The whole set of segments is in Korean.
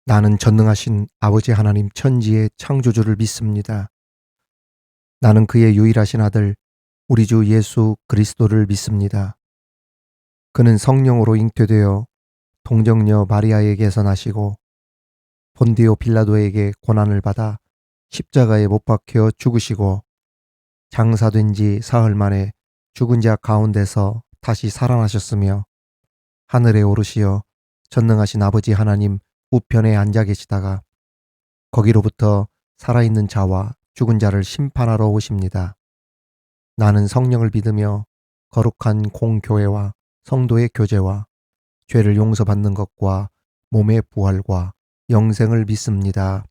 나는 전능하신 아버지 하나님 천지의 창조주를 믿습니다. 나는 그의 유일하신 아들 우리 주 예수 그리스도를 믿습니다. 그는 성령으로 잉태되어 동정녀 마리아에게서 나시고 본디오 빌라도에게 고난을 받아 십자가에 못 박혀 죽으시고 장사된 지 사흘 만에 죽은 자 가운데서 다시 살아나셨으며 하늘에 오르시어 전능하신 아버지 하나님 우편에 앉아 계시다가 거기로부터 살아있는 자와 죽은 자를 심판하러 오십니다. 나는 성령을 믿으며 거룩한 공교회와 성도의 교제와 죄를 용서받는 것과 몸의 부활과 영생을 믿습니다.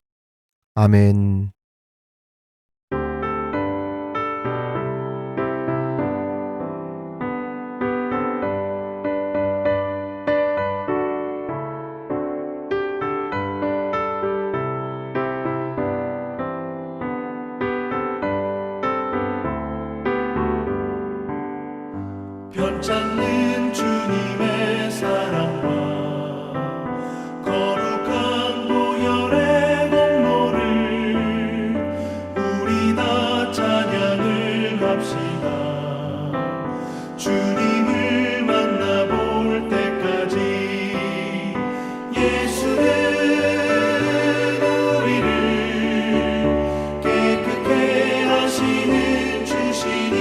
아멘. 편찮는 주님의 사랑과 거룩한 보혈의 공로를 우리 다 찬양을 합시다. 주님을 만나볼 때까지 예수는 우리를 깨끗게 하시는 주시니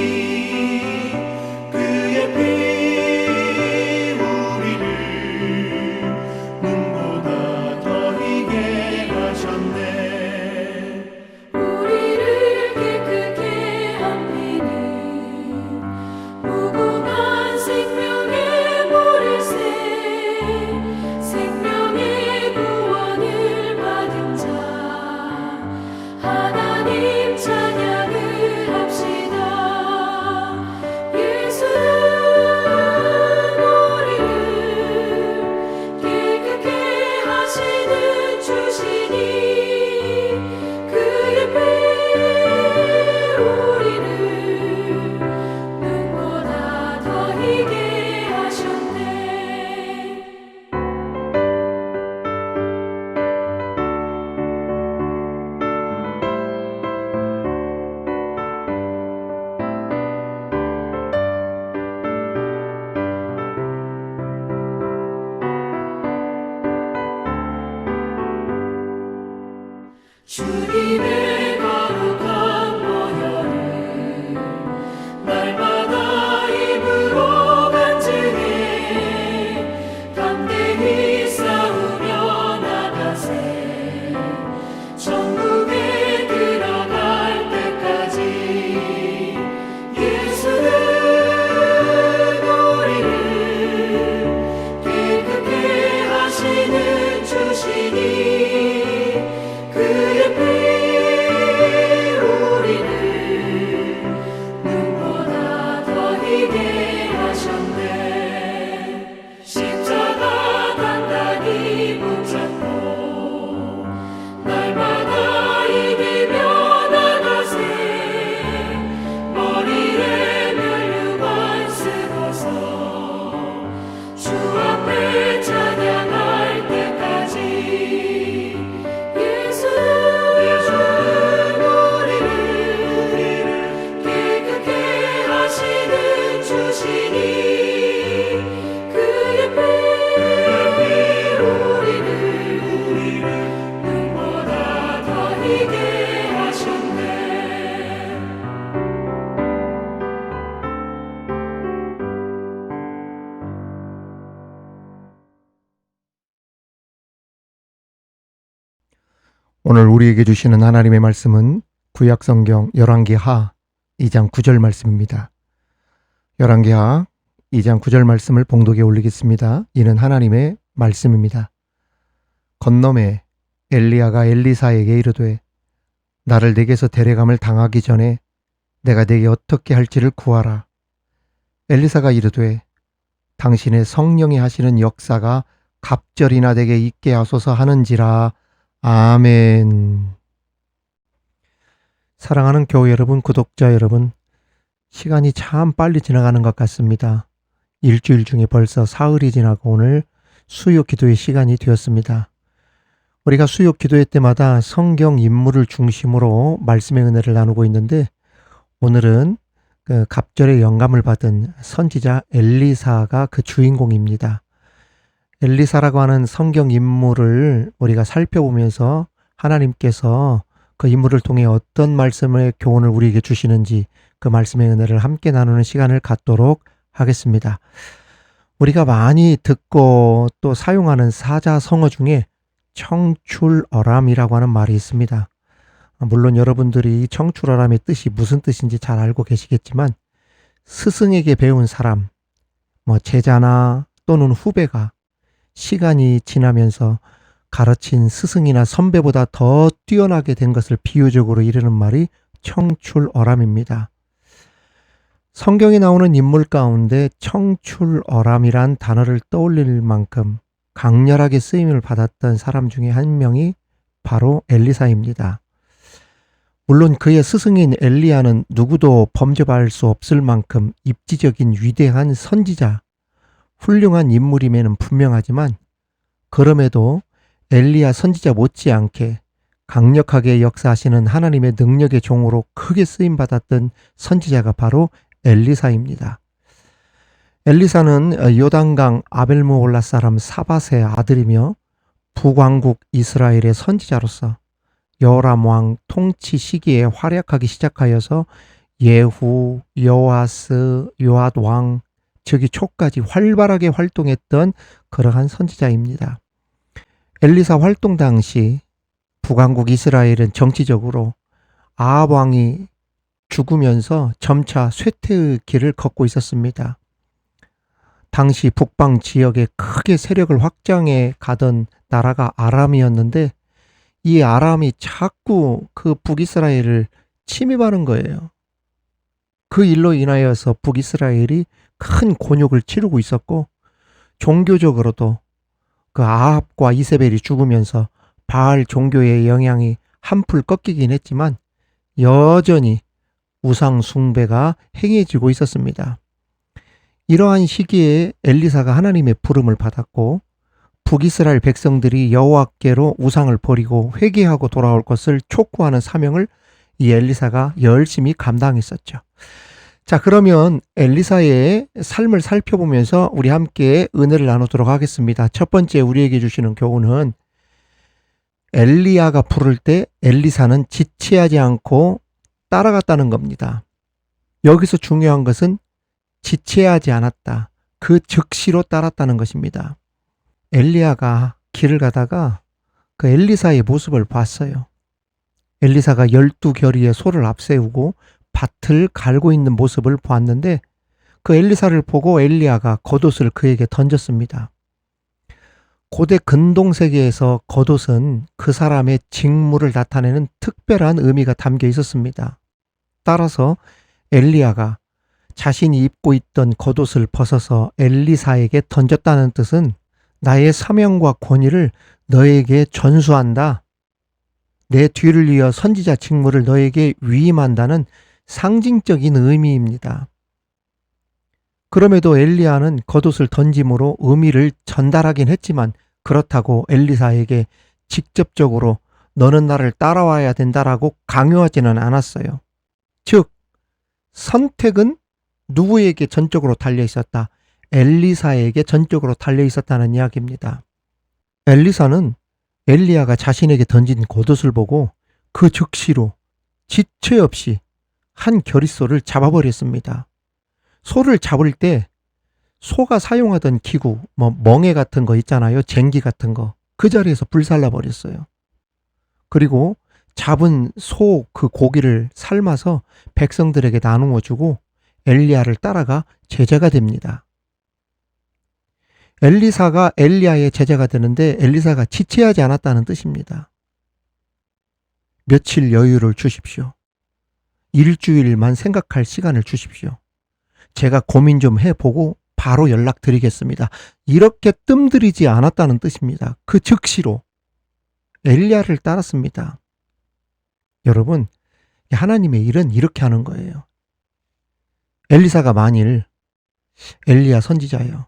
주님의 거룩한 보혈을 날마다 입으로 간증해 담대히 싸우며 나가세. 천국에 들어갈 때까지 예수는 우리를 깨끗게 하시는 주시니 그의 피 우리를 눈보다 더 희게 하셨네. 십자가 단단히 붙잡고 날마다 이기며 나가세. 머리에 면류관 쓰고서 주 앞에 찬양할 때까지 오늘 우리에게 주시는 하나님의 말씀은 구약성경 열왕기하 2장 9절 말씀입니다. 열왕기하 2장 9절 말씀을 봉독에 올리겠습니다. 이는 하나님의 말씀입니다. 건너매 엘리야가 엘리사에게 이르되 나를 내게서 데려감을 당하기 전에 내가 내게 어떻게 할지를 구하라. 엘리사가 이르되 당신의 성령이 하시는 역사가 갑절이나 내게 있게 하소서 하는지라. 아멘. 사랑하는 교회 여러분, 구독자 여러분, 시간이 참 빨리 지나가는 것 같습니다. 일주일 중에 벌써 사흘이 지나고 오늘 수요 기도의 시간이 되었습니다. 우리가 수요 기도회 때마다 성경 인물을 중심으로 말씀의 은혜를 나누고 있는데, 오늘은 그 갑절의 영감을 받은 선지자 엘리사가 그 주인공입니다. 엘리사라고 하는 성경 인물을 우리가 살펴보면서 하나님께서 그 인물을 통해 어떤 말씀의 교훈을 우리에게 주시는지 그 말씀의 은혜를 함께 나누는 시간을 갖도록 하겠습니다. 우리가 많이 듣고 또 사용하는 사자성어 중에 청출어람이라고 하는 말이 있습니다. 물론 여러분들이 청출어람의 뜻이 무슨 뜻인지 잘 알고 계시겠지만, 스승에게 배운 사람, 제자나 또는 후배가 시간이 지나면서 가르친 스승이나 선배보다 더 뛰어나게 된 것을 비유적으로 이르는 말이 청출어람입니다. 성경에 나오는 인물 가운데 청출어람이란 단어를 떠올릴 만큼 강렬하게 쓰임을 받았던 사람 중에 한 명이 바로 엘리사입니다. 물론 그의 스승인 엘리야는 누구도 범접할 수 없을 만큼 입지적인 위대한 선지자, 훌륭한 인물임에는 분명하지만, 그럼에도 엘리야 선지자 못지않게 강력하게 역사하시는 하나님의 능력의 종으로 크게 쓰임받았던 선지자가 바로 엘리사입니다. 엘리사는 요단강 아벨므홀라 사람 사밧의 아들이며 북왕국 이스라엘의 선지자로서 여호람 왕 통치 시기에 활약하기 시작하여서 예후, 여호아스, 요앗 왕 즉위 초까지 활발하게 활동했던 그러한 선지자입니다. 엘리사 활동 당시 북왕국 이스라엘은 정치적으로 아합 왕이 죽으면서 점차 쇠퇴의 길을 걷고 있었습니다. 당시 북방 지역에 크게 세력을 확장해 가던 나라가 아람이었는데, 이 아람이 자꾸 그 북이스라엘을 침입하는 거예요. 그 일로 인하여서 북이스라엘이 큰 곤욕을 치르고 있었고, 종교적으로도 그 아합과 이세벨이 죽으면서 바알 종교의 영향이 한풀 꺾이긴 했지만 여전히 우상 숭배가 행해지고 있었습니다. 이러한 시기에 엘리사가 하나님의 부름을 받았고, 북이스라엘 백성들이 여호와께로 우상을 버리고 회개하고 돌아올 것을 촉구하는 사명을 이 엘리사가 열심히 감당했었죠. 자, 그러면 엘리사의 삶을 살펴보면서 우리 함께 은혜를 나누도록 하겠습니다. 첫 번째 우리에게 주시는 교훈은, 엘리야가 부를 때 엘리사는 지체하지 않고 따라갔다는 겁니다. 여기서 중요한 것은 지체하지 않았다, 그 즉시로 따랐다는 것입니다. 엘리야가 길을 가다가 그 엘리사의 모습을 봤어요. 엘리사가 12겨리의 소를 앞세우고 밭을 갈고 있는 모습을 보았는데, 그 엘리사를 보고 엘리야가 겉옷을 그에게 던졌습니다. 고대 근동세계에서 겉옷은 그 사람의 직무를 나타내는 특별한 의미가 담겨 있었습니다. 따라서 엘리야가 자신이 입고 있던 겉옷을 벗어서 엘리사에게 던졌다는 뜻은, 나의 사명과 권위를 너에게 전수한다, 내 뒤를 이어 선지자 직무를 너에게 위임한다는 상징적인 의미입니다. 그럼에도 엘리야는 겉옷을 던짐으로 의미를 전달하긴 했지만, 그렇다고 엘리사에게 직접적으로 너는 나를 따라와야 된다라고 강요하지는 않았어요. 즉, 선택은 누구에게 전적으로 달려 있었다? 엘리사에게 전적으로 달려 있었다는 이야기입니다. 엘리사는 엘리야가 자신에게 던진 겉옷을 보고 그 즉시로 지체 없이 한 겨릿소를 잡아버렸습니다. 소를 잡을 때 소가 사용하던 기구, 멍에 같은 거 있잖아요. 쟁기 같은 거. 그 자리에서 불살라 버렸어요. 그리고 잡은 소 그 고기를 삶아서 백성들에게 나누어 주고 엘리야를 따라가 제자가 됩니다. 엘리사가 엘리야의 제자가 되는데, 엘리사가 지체하지 않았다는 뜻입니다. 며칠 여유를 주십시오. 일주일만 생각할 시간을 주십시오. 제가 고민 좀 해보고 바로 연락드리겠습니다. 이렇게 뜸들이지 않았다는 뜻입니다. 그 즉시로 엘리야를 따랐습니다. 여러분, 하나님의 일은 이렇게 하는 거예요. 엘리사가 만일 엘리야 선지자예요,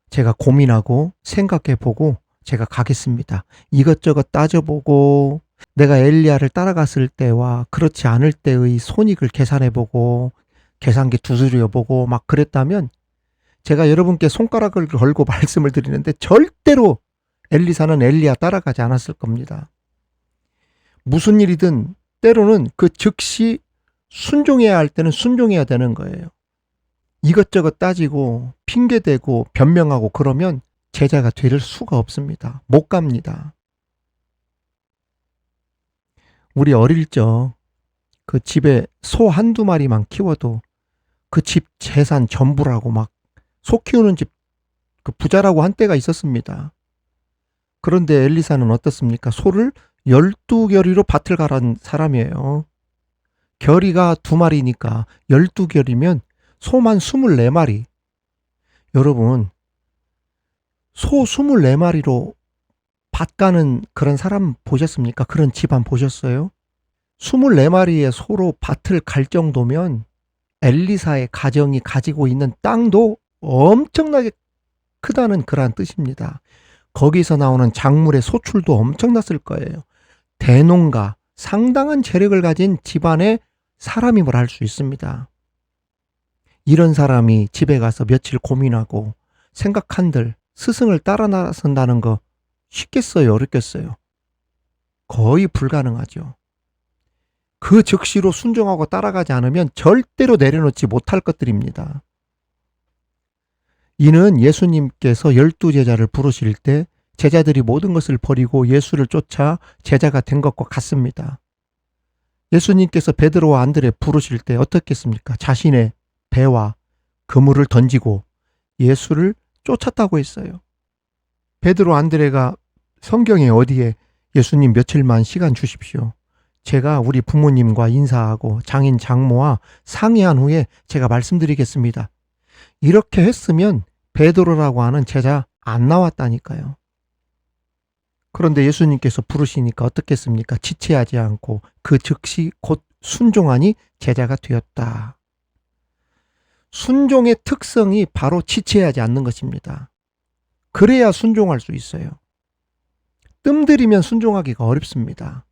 제가 고민하고 생각해보고 제가 가겠습니다. 이것저것 따져보고 내가 엘리야를 따라갔을 때와 그렇지 않을 때의 손익을 계산해보고 계산기 두드려보고 막 그랬다면 제가 여러분께 손가락을 걸고 말씀을 드리는데 절대로 엘리사는 엘리야 따라가지 않았을 겁니다. 무슨 일이든 때로는 그 즉시 순종해야 할 때는 순종해야 되는 거예요. 이것저것 따지고 핑계대고 변명하고 그러면 제자가 될 수가 없습니다. 못 갑니다. 우리 어릴 적 그 집에 소 한두 마리만 키워도 그 집 재산 전부라고 막 소 키우는 집 그 부자라고 한때가 있었습니다. 그런데 엘리사는 어떻습니까? 소를 12결이로 밭을 갈은 사람이에요. 결이가 2마리니까 12결이면 소만 24마리. 여러분, 소 24마리로 밭 가는 그런 사람 보셨습니까? 그런 집안 보셨어요? 24마리의 소로 밭을 갈 정도면 엘리사의 가정이 가지고 있는 땅도 엄청나게 크다는 그러한 뜻입니다. 거기서 나오는 작물의 소출도 엄청났을 거예요. 대농가, 상당한 재력을 가진 집안의 사람임을 알 수 있습니다. 이런 사람이 집에 가서 며칠 고민하고 생각한들 스승을 따라 나선다는 거 쉽겠어요? 어렵겠어요? 거의 불가능하죠. 그 즉시로 순종하고 따라가지 않으면 절대로 내려놓지 못할 것들입니다. 이는 예수님께서 12제자를 부르실 때 제자들이 모든 것을 버리고 예수를 쫓아 제자가 된 것과 같습니다. 예수님께서 베드로와 안드레 부르실 때 어떻게 했습니까? 자신의 배와 그물을 던지고 예수를 쫓았다고 했어요. 베드로 안드레가 성경에 어디에 예수님 며칠만 시간 주십시오. 제가 우리 부모님과 인사하고 장인 장모와 상의한 후에 제가 말씀드리겠습니다. 이렇게 했으면 베드로라고 하는 제자 안 나왔다니까요. 그런데 예수님께서 부르시니까 어떻게 했습니까? 지체하지 않고 그 즉시 곧 순종하니 제자가 되었다. 순종의 특성이 바로 지체하지 않는 것입니다. 그래야 순종할 수 있어요. 뜸들이면 순종하기가 어렵습니다.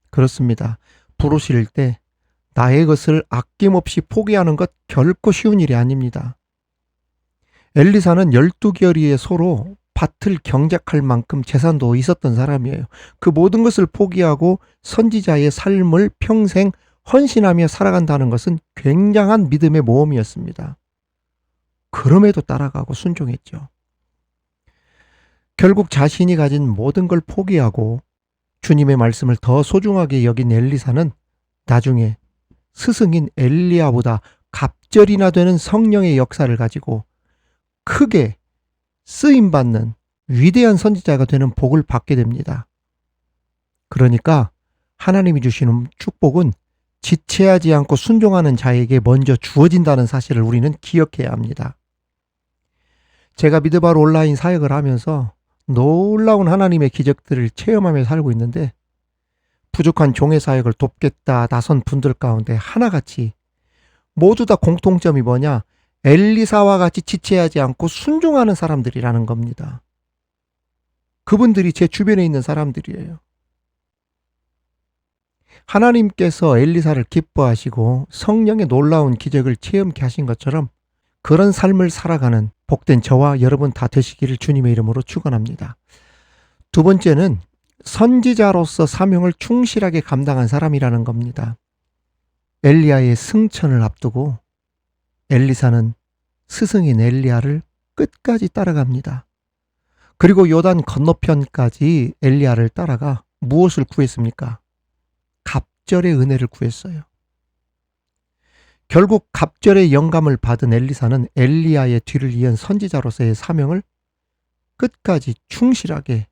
그렇습니다. 부르실 때 나의 것을 아낌없이 포기하는 것 결코 쉬운 일이 아닙니다. 엘리사는 12결의의 소로 밭을 경작할 만큼 재산도 있었던 사람이에요. 그 모든 것을 포기하고 선지자의 삶을 평생 헌신하며 살아간다는 것은 굉장한 믿음의 모험이었습니다. 그럼에도 따라가고 순종했죠. 결국 자신이 가진 모든 걸 포기하고 주님의 말씀을 더 소중하게 여긴 엘리사는 나중에 스승인 엘리야보다 갑절이나 되는 성령의 역사를 가지고 크게 쓰임받는 위대한 선지자가 되는 복을 받게 됩니다. 그러니까 하나님이 주시는 축복은 지체하지 않고 순종하는 자에게 먼저 주어진다는 사실을 우리는 기억해야 합니다. 제가 믿음바로 온라인 사역을 하면서 놀라운 하나님의 기적들을 체험하며 살고 있는데 부족한 종의 사역을 돕겠다 나선 분들 가운데 하나같이 모두 다 공통점이 뭐냐? 엘리사와 같이 지체하지 않고 순종하는 사람들이라는 겁니다. 그분들이 제 주변에 있는 사람들이에요. 하나님께서 엘리사를 기뻐하시고 성령의 놀라운 기적을 체험케 하신 것처럼 그런 삶을 살아가는 복된 저와 여러분 다 되시기를 주님의 이름으로 축원합니다. 두 번째는 선지자로서 사명을 충실하게 감당한 사람이라는 겁니다. 엘리야의 승천을 앞두고 엘리사는 스승인 엘리야를 끝까지 따라갑니다. 그리고 요단 건너편까지 엘리야를 따라가 무엇을 구했습니까? 갑절의 은혜를 구했어요. 결국 갑절의 영감을 받은 엘리사는 엘리야의 뒤를 이은 선지자로서의 사명을 끝까지 충실하게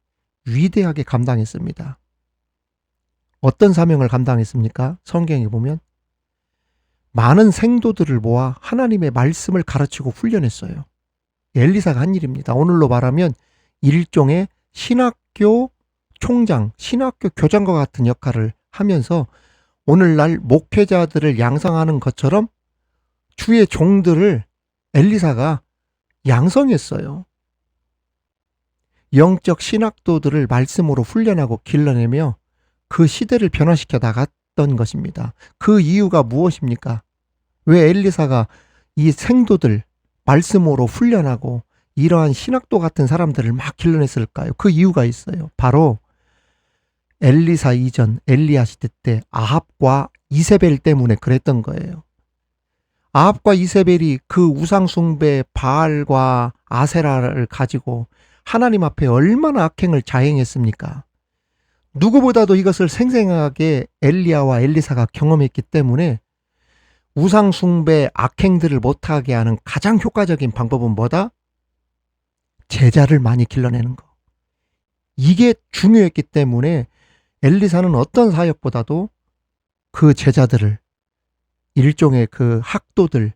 위대하게 감당했습니다. 어떤 사명을 감당했습니까? 성경에 보면 많은 생도들을 모아 하나님의 말씀을 가르치고 훈련했어요. 엘리사가 한 일입니다. 오늘로 말하면 일종의 신학교 총장, 신학교 교장과 같은 역할을 하면서 오늘날 목회자들을 양성하는 것처럼 주의 종들을 엘리사가 양성했어요. 영적 신학도들을 말씀으로 훈련하고 길러내며 그 시대를 변화시켜 나갔던 것입니다. 그 이유가 무엇입니까? 왜 엘리사가 이 생도들 말씀으로 훈련하고 이러한 신학도 같은 사람들을 막 길러냈을까요? 그 이유가 있어요. 바로 엘리사 이전 엘리야 시대 때 아합과 이세벨 때문에 그랬던 거예요. 아합과 이세벨이 그 우상 숭배 바알과 아세라를 가지고 하나님 앞에 얼마나 악행을 자행했습니까? 누구보다도 이것을 생생하게 엘리야와 엘리사가 경험했기 때문에 우상 숭배 악행들을 못하게 하는 가장 효과적인 방법은 뭐다? 제자를 많이 길러내는 거. 이게 중요했기 때문에 엘리사는 어떤 사역보다도 그 제자들을, 일종의 그 학도들,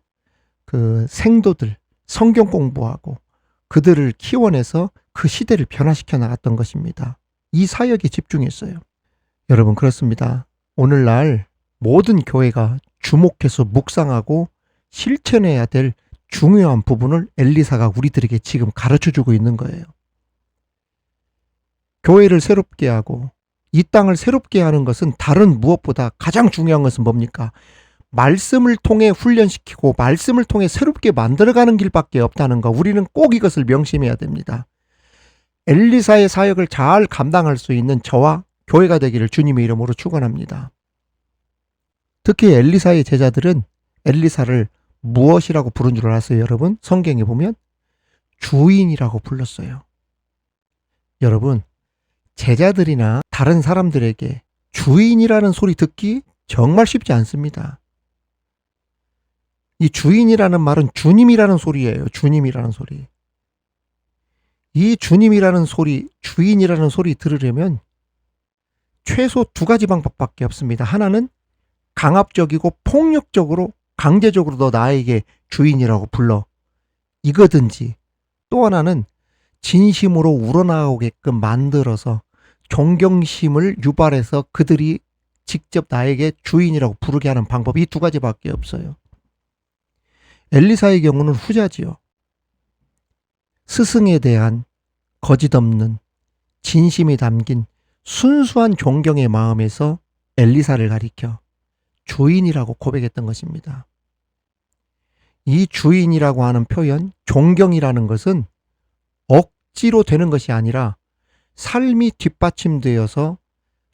그 생도들, 성경 공부하고 그들을 키워내서 그 시대를 변화시켜 나갔던 것입니다. 이 사역에 집중했어요. 여러분, 그렇습니다. 오늘날 모든 교회가 주목해서 묵상하고 실천해야 될 중요한 부분을 엘리사가 우리들에게 지금 가르쳐주고 있는 거예요. 교회를 새롭게 하고 이 땅을 새롭게 하는 것은 다른 무엇보다 가장 중요한 것은 뭡니까? 말씀을 통해 훈련시키고 말씀을 통해 새롭게 만들어가는 길밖에 없다는 거, 우리는 꼭 이것을 명심해야 됩니다. 엘리사의 사역을 잘 감당할 수 있는 저와 교회가 되기를 주님의 이름으로 축원합니다. 특히 엘리사의 제자들은 엘리사를 무엇이라고 부른 줄 아세요, 여러분? 성경에 보면 주인이라고 불렀어요. 여러분, 제자들이나 다른 사람들에게 주인이라는 소리 듣기 정말 쉽지 않습니다. 이 주인이라는 말은 주님이라는 소리예요. 주님이라는 소리. 이 주님이라는 소리, 주인이라는 소리 들으려면 최소 두 가지 방법밖에 없습니다. 하나는 강압적이고 폭력적으로 강제적으로 너 나에게 주인이라고 불러. 이거든지, 또 하나는 진심으로 우러나오게끔 만들어서 존경심을 유발해서 그들이 직접 나에게 주인이라고 부르게 하는 방법이 이 두 가지밖에 없어요. 엘리사의 경우는 후자지요. 스승에 대한 거짓 없는 진심이 담긴 순수한 존경의 마음에서 엘리사를 가리켜 주인이라고 고백했던 것입니다. 이 주인이라고 하는 표현, 존경이라는 것은 억지로 되는 것이 아니라 삶이 뒷받침되어서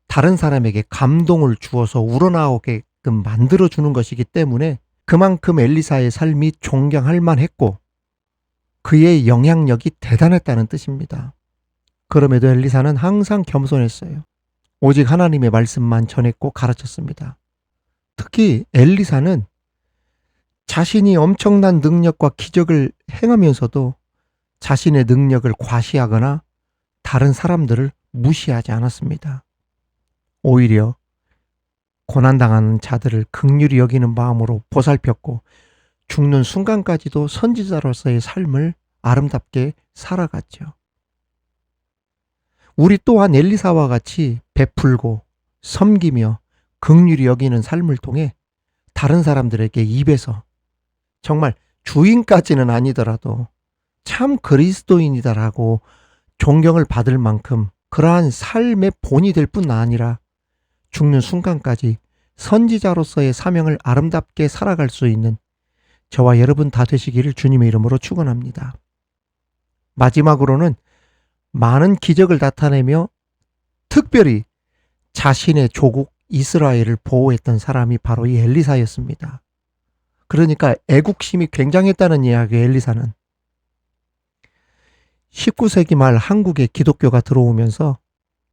다른 사람에게 감동을 주어서 우러나오게끔 만들어주는 것이기 때문에 그만큼 엘리사의 삶이 존경할 만했고 그의 영향력이 대단했다는 뜻입니다. 그럼에도 엘리사는 항상 겸손했어요. 오직 하나님의 말씀만 전했고 가르쳤습니다. 특히 엘리사는 자신이 엄청난 능력과 기적을 행하면서도 자신의 능력을 과시하거나 다른 사람들을 무시하지 않았습니다. 오히려 고난당하는 자들을 긍휼히 여기는 마음으로 보살폈고 죽는 순간까지도 선지자로서의 삶을 아름답게 살아갔죠. 우리 또한 엘리사와 같이 베풀고 섬기며 긍휼히 여기는 삶을 통해 다른 사람들에게 입에서 정말 주인까지는 아니더라도 참 그리스도인이다라고 존경을 받을 만큼 그러한 삶의 본이 될 뿐 아니라 죽는 순간까지 선지자로서의 사명을 아름답게 살아갈 수 있는 저와 여러분 다 되시기를 주님의 이름으로 축원합니다. 마지막으로는 많은 기적을 나타내며 특별히 자신의 조국 이스라엘을 보호했던 사람이 바로 이 엘리사였습니다. 그러니까 애국심이 굉장했다는 이야기예요. 엘리사는 19세기 말 한국에 기독교가 들어오면서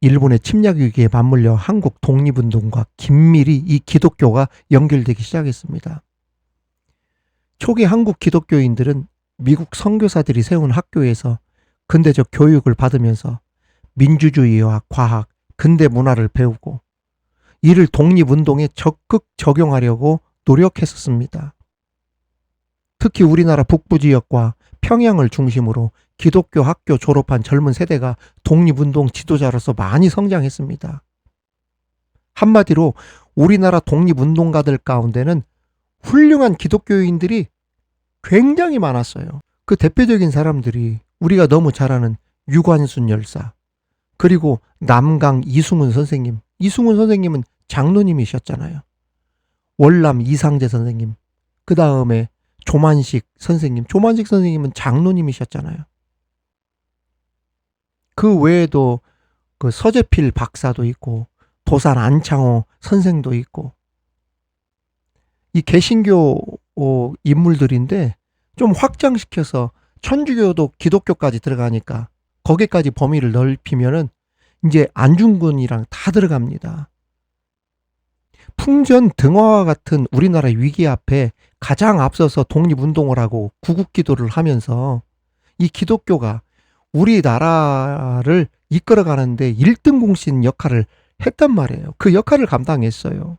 일본의 침략 위기에 맞물려 한국 독립운동과 긴밀히 이 기독교가 연결되기 시작했습니다. 초기 한국 기독교인들은 미국 선교사들이 세운 학교에서 근대적 교육을 받으면서 민주주의와 과학, 근대 문화를 배우고 이를 독립운동에 적극 적용하려고 노력했었습니다. 특히 우리나라 북부 지역과 평양을 중심으로 기독교 학교 졸업한 젊은 세대가 독립운동 지도자로서 많이 성장했습니다. 한마디로 우리나라 독립운동가들 가운데는 훌륭한 기독교인들이 굉장히 많았어요. 그 대표적인 사람들이 우리가 너무 잘 아는 유관순 열사, 그리고 남강 이승훈 선생님. 이승훈 선생님은 장로님이셨잖아요. 월남 이상재 선생님, 그 다음에 조만식 선생님. 조만식 선생님은 장로님이셨잖아요. 그 외에도 그 서재필 박사도 있고 도산 안창호 선생도 있고, 이 개신교 인물들인데 좀 확장시켜서 천주교도 기독교까지 들어가니까 거기까지 범위를 넓히면은 이제 안중근이랑 다 들어갑니다. 풍전 등화와 같은 우리나라 위기 앞에 가장 앞서서 독립운동을 하고 구국기도를 하면서 이 기독교가 우리나라를 이끌어가는데 1등 공신 역할을 했단 말이에요. 그 역할을 감당했어요.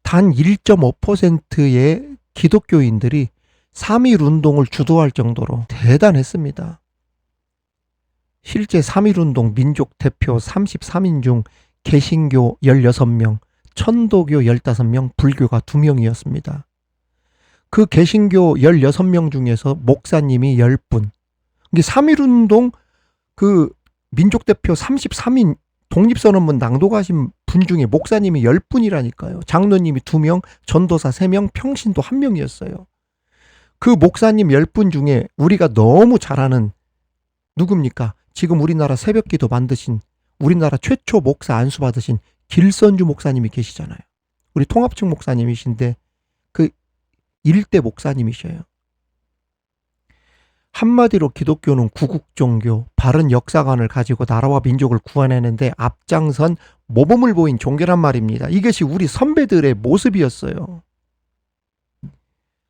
단 1.5%의 기독교인들이 3.1 운동을 주도할 정도로 대단했습니다. 실제 3.1 운동 민족 대표 33인 중 개신교 16명, 천도교 15명, 불교가 2명이었습니다. 그 개신교 16명 중에서 목사님이 10분. 이게 3.1 운동 그 민족 대표 33인 독립선언문 낭독하신 분 중에 목사님이 10분이라니까요. 장로님이 2명, 전도사 3명, 평신도 1명이었어요. 그 목사님 10분 중에 우리가 너무 잘 아는 누굽니까? 지금 우리나라 새벽기도 만드신, 우리나라 최초 목사 안수 받으신 길선주 목사님이 계시잖아요. 우리 통합측 목사님이신데 그 일대 목사님이셔요. 한마디로 기독교는 구국종교, 바른 역사관을 가지고 나라와 민족을 구원하는데 앞장선 모범을 보인 종교란 말입니다. 이것이 우리 선배들의 모습이었어요.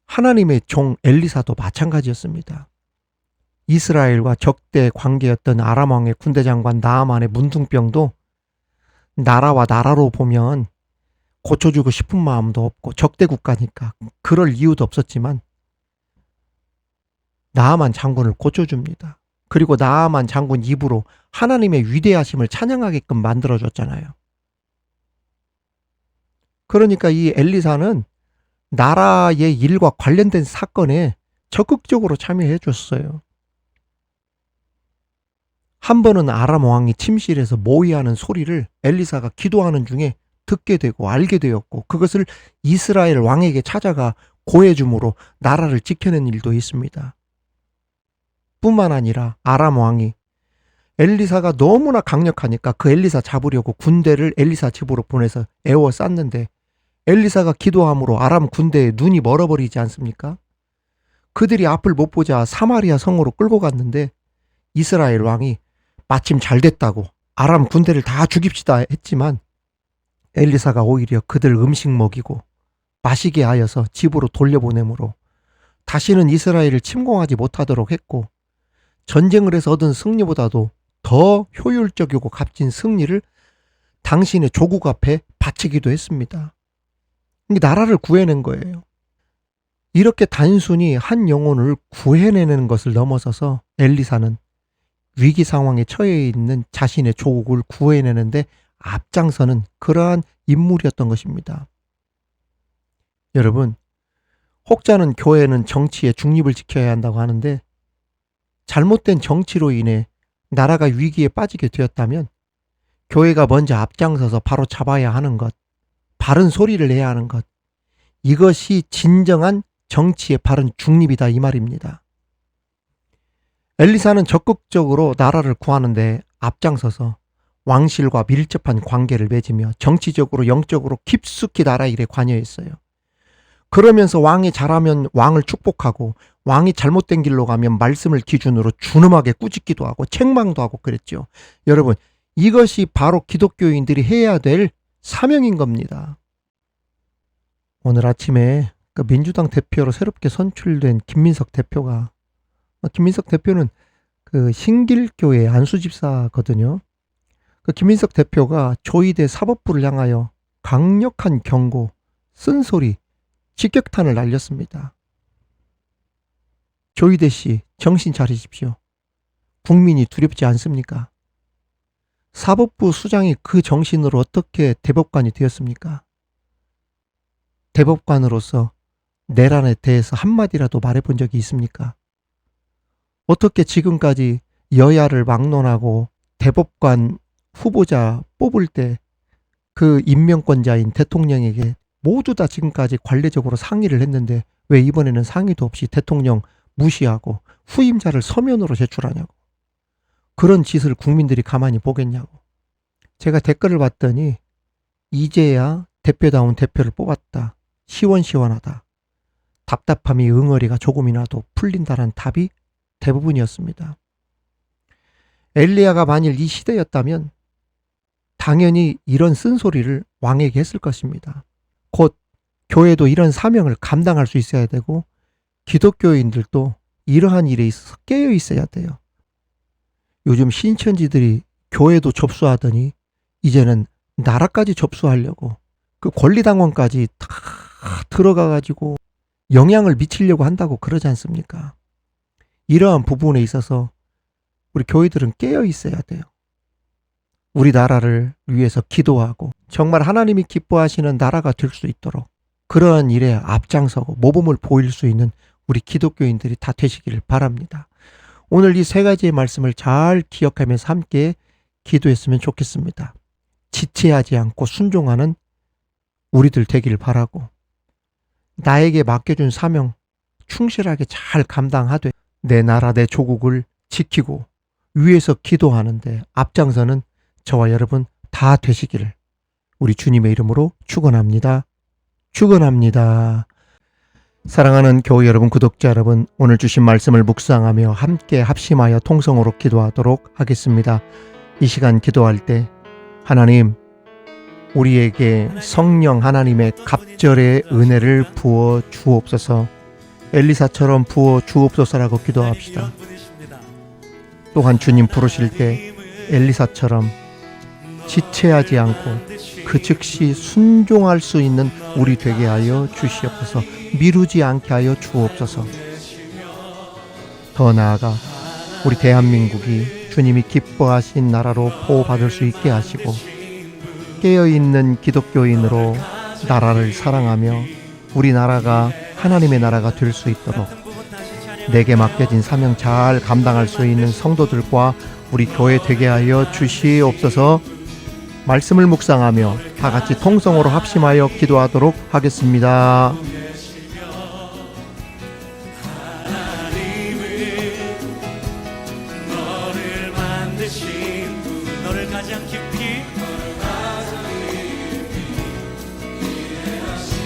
하나님의 종 엘리사도 마찬가지였습니다. 이스라엘과 적대 관계였던 아람 왕의 군대 장관 나아만의 문둥병도 나라와 나라로 보면 고쳐주고 싶은 마음도 없고 적대 국가니까 그럴 이유도 없었지만 나아만 장군을 고쳐줍니다. 그리고 나아만 장군 입으로 하나님의 위대하심을 찬양하게끔 만들어줬잖아요. 그러니까 이 엘리사는 나라의 일과 관련된 사건에 적극적으로 참여해 줬어요. 한 번은 아람 왕이 침실에서 모이하는 소리를 엘리사가 기도하는 중에 듣게 되고 알게 되었고, 그것을 이스라엘 왕에게 찾아가 고해줌으로 나라를 지켜낸 일도 있습니다. 뿐만 아니라 아람 왕이 엘리사가 너무나 강력하니까 그 엘리사 잡으려고 군대를 엘리사 집으로 보내서 에워쌌는데 엘리사가 기도함으로 아람 군대에 눈이 멀어버리지 않습니까? 그들이 앞을 못 보자 사마리아 성으로 끌고 갔는데 이스라엘 왕이 마침 잘 됐다고 아람 군대를 다 죽입시다 했지만 엘리사가 오히려 그들 음식 먹이고 마시게 하여서 집으로 돌려보내므로 다시는 이스라엘을 침공하지 못하도록 했고, 전쟁을 해서 얻은 승리보다도 더 효율적이고 값진 승리를 당신의 조국 앞에 바치기도 했습니다. 나라를 구해낸 거예요. 이렇게 단순히 한 영혼을 구해내는 것을 넘어서서 엘리사는 위기 상황에 처해 있는 자신의 조국을 구해내는데 앞장서는 그러한 인물이었던 것입니다. 여러분, 혹자는 교회는 정치의 중립을 지켜야 한다고 하는데 잘못된 정치로 인해 나라가 위기에 빠지게 되었다면 교회가 먼저 앞장서서 바로 잡아야 하는 것, 바른 소리를 내야 하는 것, 이것이 진정한 정치의 바른 중립이다 이 말입니다. 엘리사는 적극적으로 나라를 구하는데 앞장서서 왕실과 밀접한 관계를 맺으며 정치적으로 영적으로 깊숙이 나라 일에 관여했어요. 그러면서 왕이 잘하면 왕을 축복하고 왕이 잘못된 길로 가면 말씀을 기준으로 준엄하게 꾸짖기도 하고 책망도 하고 그랬죠. 여러분, 이것이 바로 기독교인들이 해야 될 사명인 겁니다. 오늘 아침에 그 민주당 대표로 새롭게 선출된 김민석 대표가, 김민석 대표는 그 신길교회 안수집사거든요. 그 김민석 대표가 조이대 사법부를 향하여 강력한 경고, 쓴소리, 직격탄을 날렸습니다. 조이대 씨, 정신 차리십시오. 국민이 두렵지 않습니까? 사법부 수장이 그 정신으로 어떻게 대법관이 되었습니까? 대법관으로서 내란에 대해서 한마디라도 말해본 적이 있습니까? 어떻게 지금까지 여야를 막론하고 대법관 후보자 뽑을 때 그 임명권자인 대통령에게 모두 다 지금까지 관례적으로 상의를 했는데 왜 이번에는 상의도 없이 대통령 무시하고 후임자를 서면으로 제출하냐고. 그런 짓을 국민들이 가만히 보겠냐고. 제가 댓글을 봤더니 이제야 대표다운 대표를 뽑았다. 시원시원하다. 답답함이 응어리가 조금이라도 풀린다는 답이 대부분이었습니다. 엘리야가 만일 이 시대였다면 당연히 이런 쓴소리를 왕에게 했을 것입니다. 곧 교회도 이런 사명을 감당할 수 있어야 되고 기독교인들도 이러한 일에 있어서 깨어 있어야 돼요. 요즘 신천지들이 교회도 접수하더니 이제는 나라까지 접수하려고 그 권리당원까지 다 들어가가지고 영향을 미치려고 한다고 그러지 않습니까? 이러한 부분에 있어서 우리 교회들은 깨어 있어야 돼요. 우리나라를 위해서 기도하고 정말 하나님이 기뻐하시는 나라가 될 수 있도록 그러한 일에 앞장서고 모범을 보일 수 있는 우리 기독교인들이 다 되시기를 바랍니다. 오늘 이 세 가지의 말씀을 잘 기억하면서 함께 기도했으면 좋겠습니다. 지체하지 않고 순종하는 우리들 되기를 바라고 나에게 맡겨준 사명 충실하게 잘 감당하되 내 나라 내 조국을 지키고 위에서 기도하는데 앞장서는 저와 여러분 다 되시기를 우리 주님의 이름으로 축원합니다. 축원합니다. 사랑하는 교회 여러분, 구독자 여러분, 오늘 주신 말씀을 묵상하며 함께 합심하여 통성으로 기도하도록 하겠습니다. 이 시간 기도할 때 하나님, 우리에게 성령 하나님의 갑절의 은혜를 부어 주옵소서. 엘리사처럼 부어 주옵소서라고 기도합시다. 또한 주님 부르실 때 엘리사처럼 지체하지 않고 그 즉시 순종할 수 있는 우리 되게 하여 주시옵소서. 미루지 않게 하여 주옵소서. 더 나아가 우리 대한민국이 주님이 기뻐하신 나라로 보호받을 수 있게 하시고 깨어있는 기독교인으로 나라를 사랑하며 우리나라가 하나님의 나라가 될 수 있도록 내게 맡겨진 사명 잘 감당할 수 있는 성도들과 우리 교회 되게 하여 주시옵소서. 말씀을 묵상하며 다 같이 통성으로 합심하여 기도하도록 하겠습니다. 너를 만드신 분, 너를 가장 깊이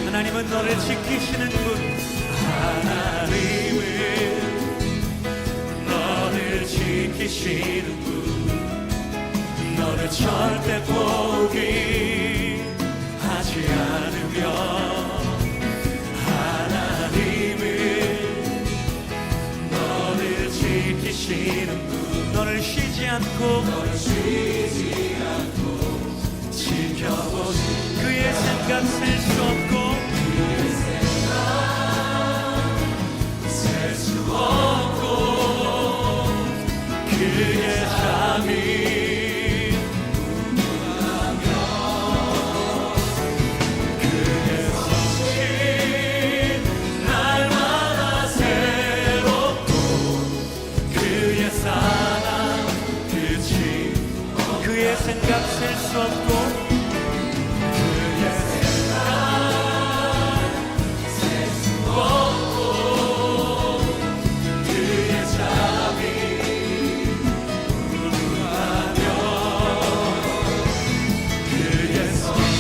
하나님은 너를 지키시는 분, 하나님은 너를 지키시는 분, 너를 절대 포기하지 않으며 하나님은 너를 지키시는 분, 너를 쉬지 않고 지켜본 그의 생각 셀 수 없고 셀 수 없고 그의 잠이 생각 셀 수 없고 그의 생각 셀 수 없고 그의 잠이 무르하며 그의 손이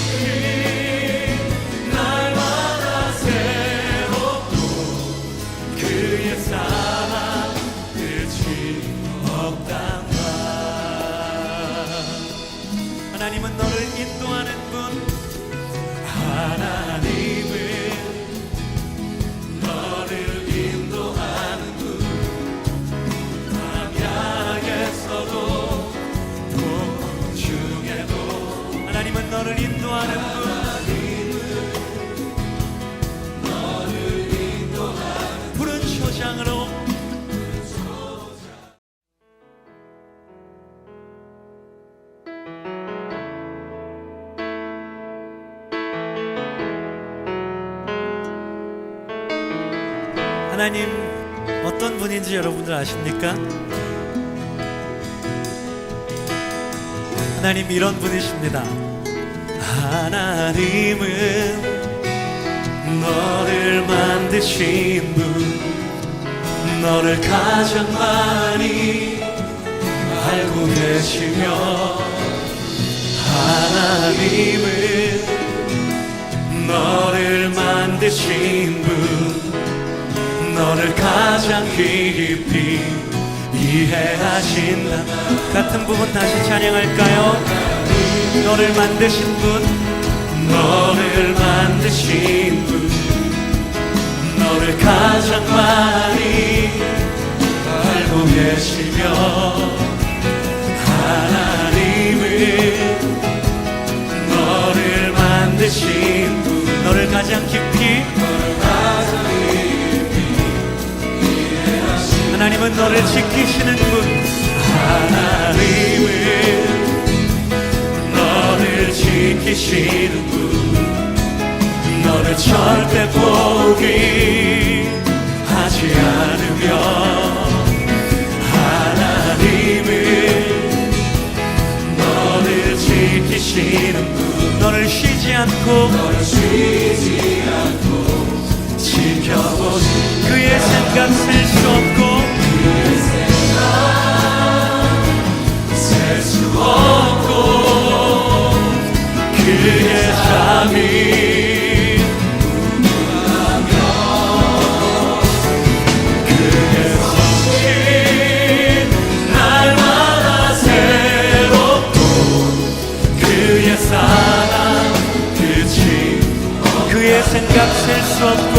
날마다 새롭고 그의 사랑 끝이 없다. 하나님은 너를 인도하는 분, 하나님은 너를 인도하는 분, 광야에서도 폭풍 중에도 하나님은 너를 인도하는 분, 푸른 초장으로 하나님 어떤 분인지 여러분들 아십니까? 하나님 이런 분이십니다. 하나님은 너를 만드신 분, 너를 가장 많이 알고 계시며, 하나님은 너를 만드신 분, 너를 가장 깊이 이해하신다. 같은 부분 다시 찬양할까요? 너를 만드신 분, 너를 만드신 분, 너를 가장 많이 알고 계시며, 하나님은 너를 만드신 분, 너를 가장 깊이 하나님은 너를 지키시는 분, 하나님은 너를 지키시는 분, 너를 절대 포기하지 않으며, 하나님은 너를 지키시는 분, 너를 쉬지 않고 지켜보시, 그의 생각 셀 수 없고 셀 수 없고 그의 잠이 그의 성실 날마다 새롭고 그의 사랑 끝이 그의 생각 셀 수 없고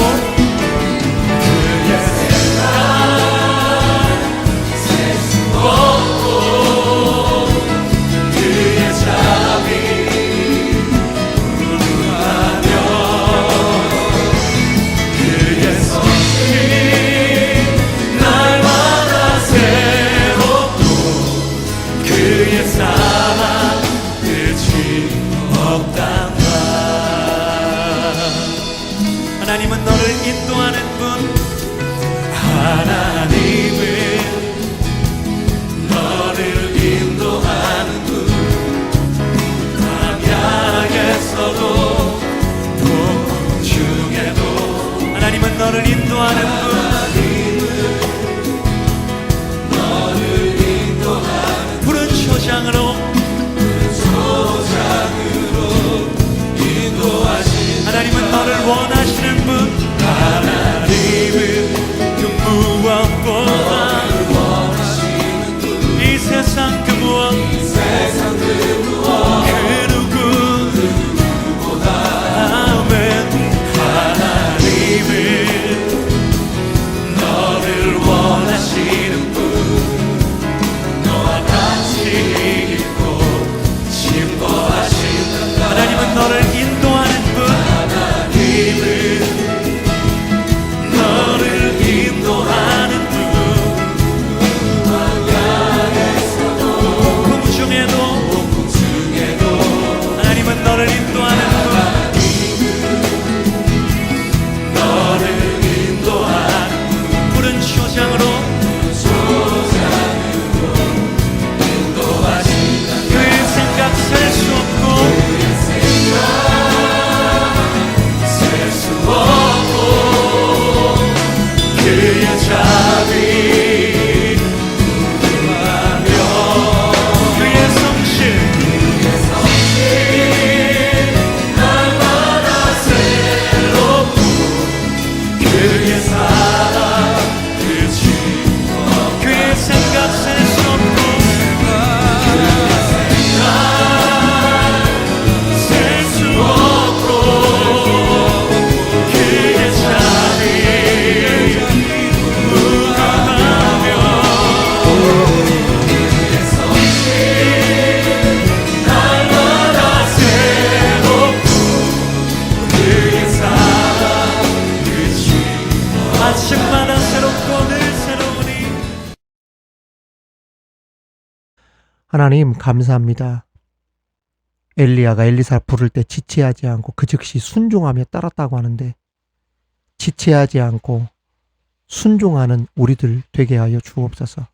하나님은 너를 인도하는 분, 하나님은 너를 인도하는 분, 광야에서도 폭풍 중에도 하나님은 너를 인도하는 분, 너를 인도하는 푸른 초장으로 하나님은 너를 원하시는 분, 하나님은 그 무엇보다 이 세상 그 무엇 그 누구보다 아멘. 하나님은 너를 원하시는 분, 너와 같이 있고 심보하시는 하나님은 너를 인도하는 분, 너를 인도하는 분, 폭풍 중에도 하나님은 너를 인도하는 분, 너를 인도하는 푸른 초장으로 그의 생각 셀 수 없고 그의 자비 궁금하며 그의 성실 날마다 새롭고 그의 사랑 끝이 그의 생각 셀 수 없고 셀 수 없고 그의 자비 아침마다 새롭고 늘 새로우니. 하나님 감사합니다. 엘리야가 엘리사를 부를 때 지체하지 않고 그 즉시 순종하며 따랐다고 하는데, 지체하지 않고 순종하는 우리들 되게 하여 주옵소서.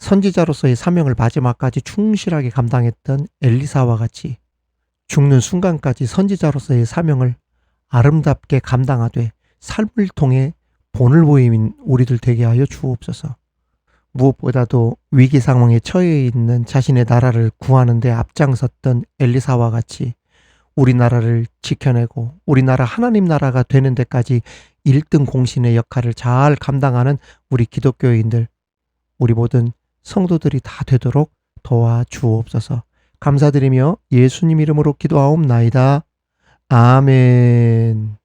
선지자로서의 사명을 마지막까지 충실하게 감당했던 엘리사와 같이 죽는 순간까지 선지자로서의 사명을 아름답게 감당하되 삶을 통해 본을 보이는 우리들 되게 하여 주옵소서. 무엇보다도 위기 상황에 처해 있는 자신의 나라를 구하는 데 앞장섰던 엘리사와 같이 우리나라를 지켜내고 우리나라 하나님 나라가 되는 데까지 1등 공신의 역할을 잘 감당하는 우리 기독교인들, 우리 모든 성도들이 다 되도록 도와주옵소서. 감사드리며 예수님 이름으로 기도하옵나이다. 아멘.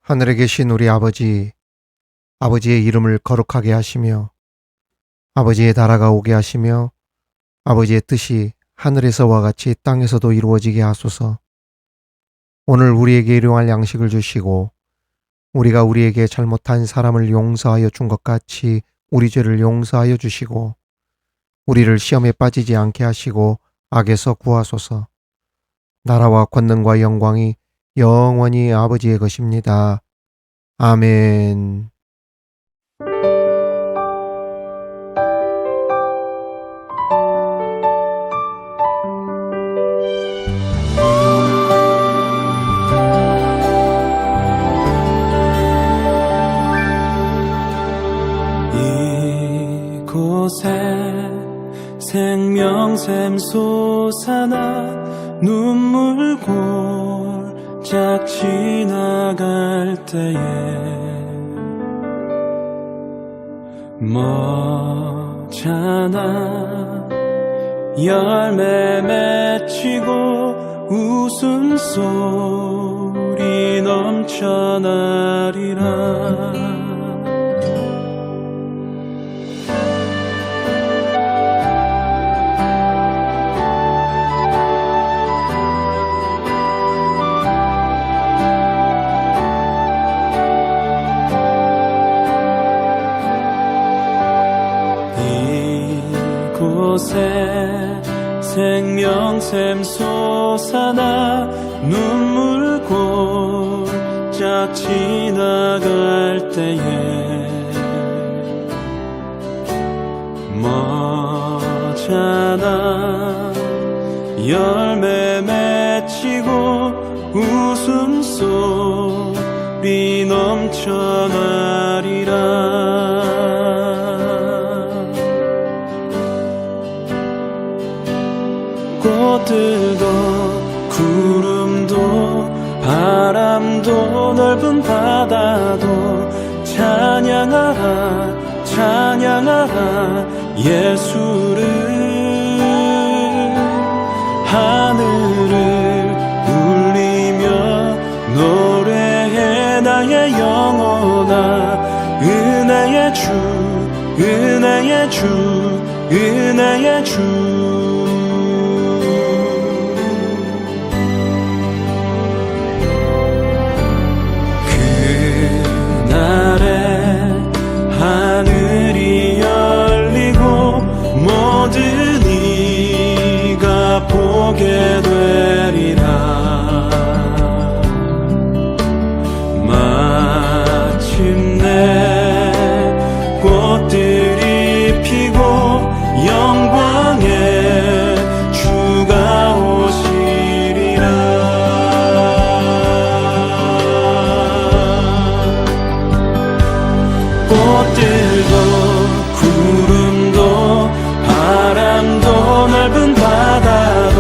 하늘에 계신 우리 아버지, 아버지의 이름을 거룩하게 하시며 아버지의 나라가 오게 하시며 아버지의 뜻이 하늘에서와 같이 땅에서도 이루어지게 하소서. 오늘 우리에게 일용할 양식을 주시고 우리가 우리에게 잘못한 사람을 용서하여 준 것 같이 우리 죄를 용서하여 주시고 우리를 시험에 빠지지 않게 하시고 악에서 구하소서. 나라와 권능과 영광이 영원히 아버지의 것입니다. 아멘. 이곳에 생명샘 솟아나 눈물 골짝 지나갈 때에 머잖아 열매 맺히고 웃음소리 넘쳐나리라. 이곳에 생명샘 솟아나 눈물 골짝 지나갈 때에 머잖아 열매 맺히고 웃음소리 넘쳐나리라. 꽃들도 구름도 바람도 넓은 바다도 찬양하라 찬양하라 예수를. 하늘을 울리며 노래해 나의 영혼아. 은혜의 주 은혜의 주 은혜의 주. 하늘이 열리고 모든 이가 보게 되리라. 마침내 꽃들이 피고 영광의 주가 오시리라. 꽃들도 구름도 바람도 넓은 바다도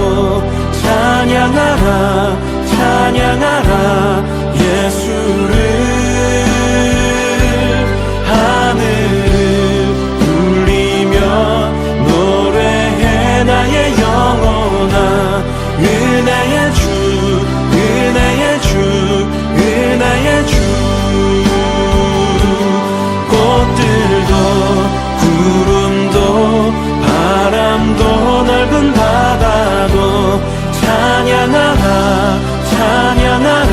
찬양하라 찬양하라 예수를. 하늘을 울리며 노래해 나의 영혼아. 은혜의 주 은혜의 주 은혜의 주. 꽃들도 구름도 바람도 넓은 바다도 찬양하라 찬양하라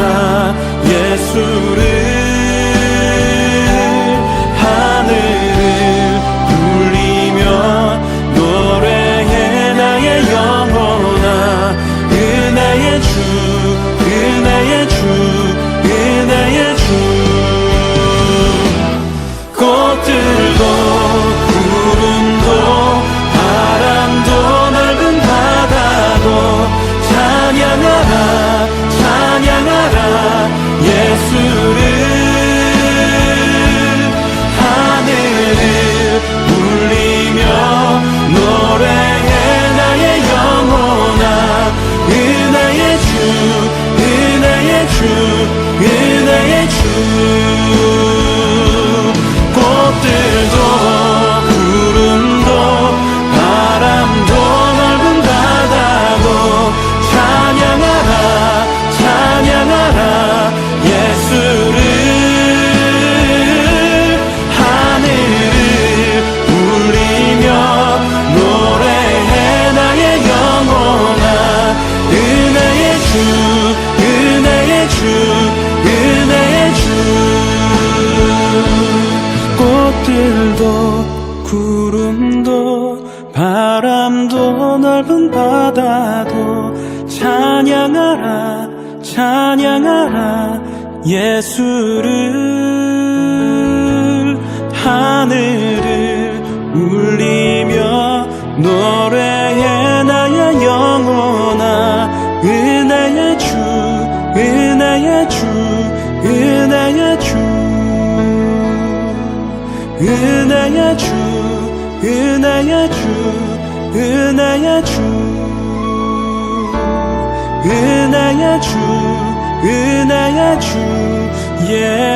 주 꽃들도 구름도 바람도 넓은 바다도 찬양하라 찬양하라 예수를 하늘을 울리며 노래해 나의 영혼아 은혜의 주 은혜의 주 은혜의 주 꽃들도 구름도 바람도 넓은 바다도 찬양하라 찬양하라 예수를 하늘을 울리며 노래해 나의 영혼아 은혜의 주 은혜의 주 은혜의 주 은혜의 주 은혜의 주 은혜의 주 은혜의 주 은혜의 주 예수